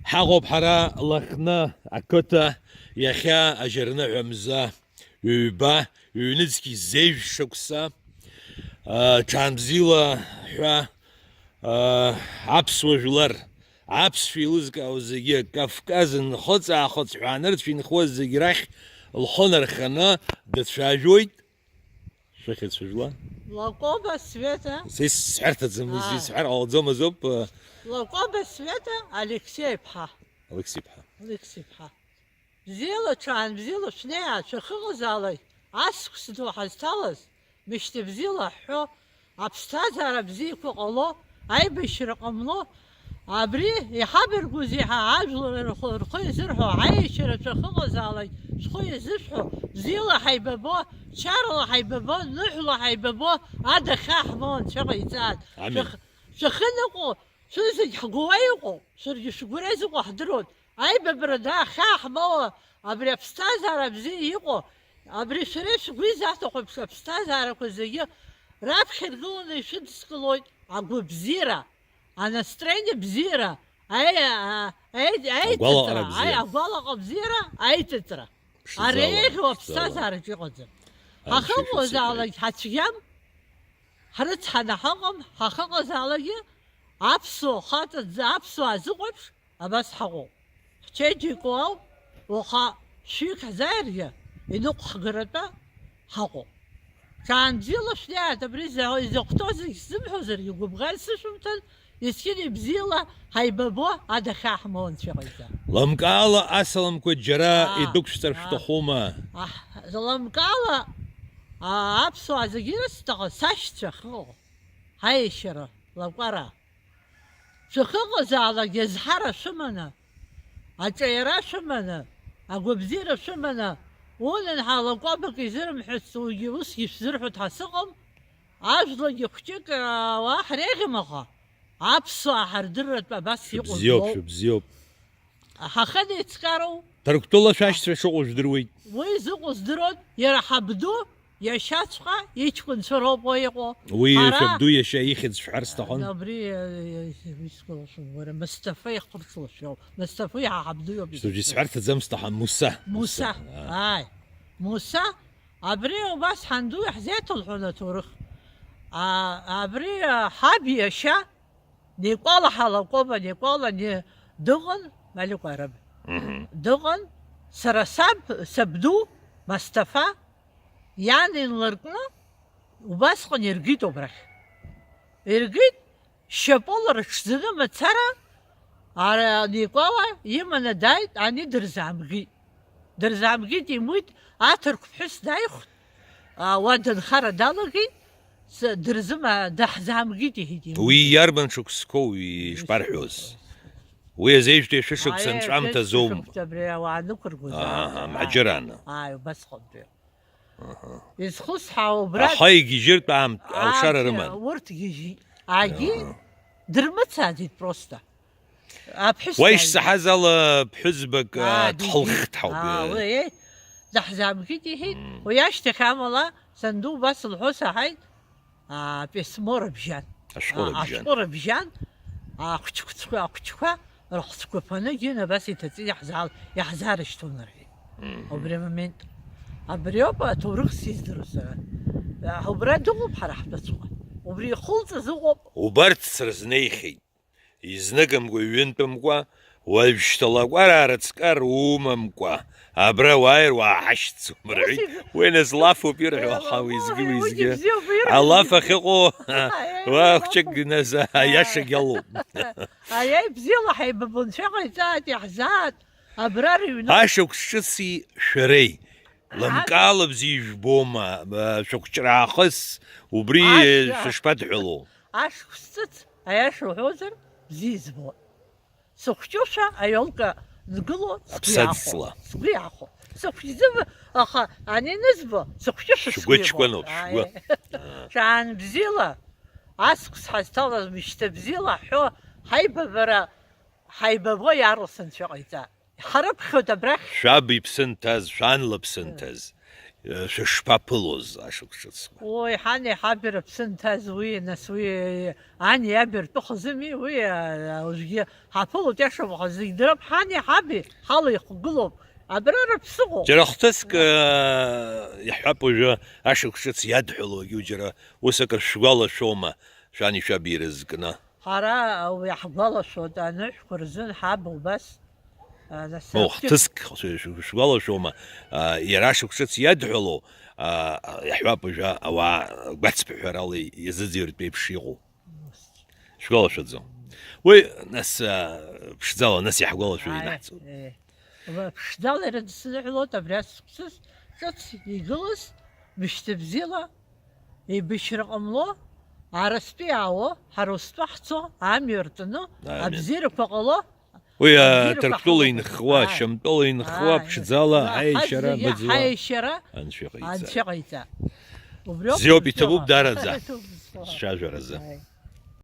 حاغوب حرا لخنا أكوتا يخا أجرنا عمزة يبا يونسكي زيف شوكسا تشامزيلا حوا عبس وجلر عبس في لزق أو زي كافكازن خدس حوانرت في نخوز زي راح الخنر خنا دتشاجويد شيخ سجلا لقوبة سويتا سيس سحرت زي سحر أو زوم زوب لقوبة سويتا أليكسي بحا أليكسي بحا بزيلو كان بزيلو شنيا شخص زالي عسك سدو حستالس مش تبزيلو حو عبستازر بزيكو قلو أي بشرقملو عبري يحبر جوزيها عجل رخي زرحو عايش شخص زالي شخي زرحو زيلو حيببو شارلو حيببو نحلو حيببو هذا خاحمون شغي زاد شخنقو شو حقويقو شقوريزقو حضرون أي ببردا خاحمو أبري بستازر بزيقو أبري شريش قويزاتو بستازر كوزي راب خيرقون شد سكلوي عقو بزيرة أنا ستريني بزيرة أي تترى أي أقبالق بزيرة أي تترى أريك وبستازر جيقوزم حقمو زالي حتشيام حرت حنا حقم زالي عبسو خاطر عبسو أزقبش أبس حقو تيجي قواو وخا شيك زارية إنوق خقرتا حقو كان جيلا شليا تبريزا إذا قطوزي يسمحو زر يقوم غالسة شمتن يسكيني بزيلا هايبابو هذا خاحمون شغيزا لمقالة أسلم كو جراء يدوكش ترفتخوما لمقالة أبسو أزاقيرا ستغل ساشتا خو هاي شرا لمقارا شخص زالا يزحر شمنا أجيرا شمنا أقوبزيرا شمنا ولن حالا قابك يزرم حسو يوس يفزرحو تحسقم عجل يخشيك وحريغي مخا عبسو أحر درت بس يقول بزيوب حخد يتكارو تركتولا شاش شغل دروي ويزقو زدرون يرحبدو يشاتشقا يتكون سروبو يقو ويشبدو يشايخ شحر استخون نبري يسكو شو مستفى يقرصو شو مستفى عبدو شو سحرت زم استخون موسى موسى أبري وبس حندو يحزيتو الحولة تورخ أبري حابي يشا نيقول حلقوبة نيقول ني دغن مالك عرب دغن سرساب سبدو مستفى يعني نلرقنا وبس خن يرقيتو برخ يرقيت شبول رشزنا متسرى على نيقوة يمنا دايت أني درزامقي يموت أترك بحس دايخ ودن خرا دالقي درزما دحزامقي هيدي وياربن شوكسكو ويشبرحوز ويزيجتي شوك سنشعم تزوم تبريا وعنكر معجرانا بس خد يسخص حاو براد حايجي جرت عم أو شر رمان ورت يجي عاجي درمت ساديت بروستا أبحس ويش سحزل بحزبك تحلخت حوبي ويه دحزام كيتي هيد وياش تكاملا صندوق بس الحوسة هاي بيسمور بجان أشقور بجان كتشكوا رحت كوبانا جينا بس يتزي يحزار اشتونر وبريمنت أبريوبا تورخ سيزدروسا وبرا دوغب حرح بتسوق وبري خلط زوغب وبرت سرزنيخي يزنقم وينتم والبشتلا ورارتسكر وممكوا أبرا واير وحشت سمرعي وين زلافو بيرحو حاويزقي الله فخيقو واخشك نزا ياشق يلو هاي بزيلا حيببون شغل زاد يحزاد أبراري هاشوك شسي شري لمقالب زيج بوما شوك شراخس وبري ششبت حلو عاشق ست عاشق حوزر زيزبو سوكشوشا أيولك نقولو سقياخو سوكشيزب أخا أني نزبو سوكشوشا شقوش شان بزيلا عسكس حستالا مشتبزيلا حو حيببو يارسن شغيتا حرب خود برخ شابي بسنتز شان لبسنتز шпапылоз ашықшыц. Ой, ҳани ҳабир ԥсынҭаз уи, нас уи ани иабир тәыхазыми, уи уажәгьы ҳаԥылоит иашамахаз зегь дырп, ҳани ҳаби ҳала ихгылоуп. Абра рыԥсыҟоуп. Џьара хәҭыск иаҳҳәап уажәы ашықәсҿыц иадҳәалогьы џьара ус акыр шәгәалашәома шәани шәаби ирызкны? Ҳара уи ҳгәалашәоит аныҳәқәа рзын ҳаб убас. хәҭыск шәгәалашәома иара ашықәсҿыц иадҳәалоу иаҳҳәап уажәы ауаа гәацԥҳәарала иазыӡырҩыртә еиԥш иҟоу. Шәгәалашәаӡом. Уи нас ԥшӡала нас иаҳгәалашәо инаҳҵоит. ԥшӡала ирыдсныҳәалоит абри аҵкысыз ҿыц игылаз мышьҭыбзиала еибашьра ҟамло, арыстәи аауа, ҳара устәы ҳцо, амҩа ртны, абзиарақәа ҟало. Уи ҭырқәтәыла инхуа, шьамтәыла инхуа ԥшӡала аешьара баӡуа ҳаешьара анцәа иҟаиҵа. анцәа иҟаиҵа. Бзиоуп, иҭабуп дараӡа сцәажәаразы.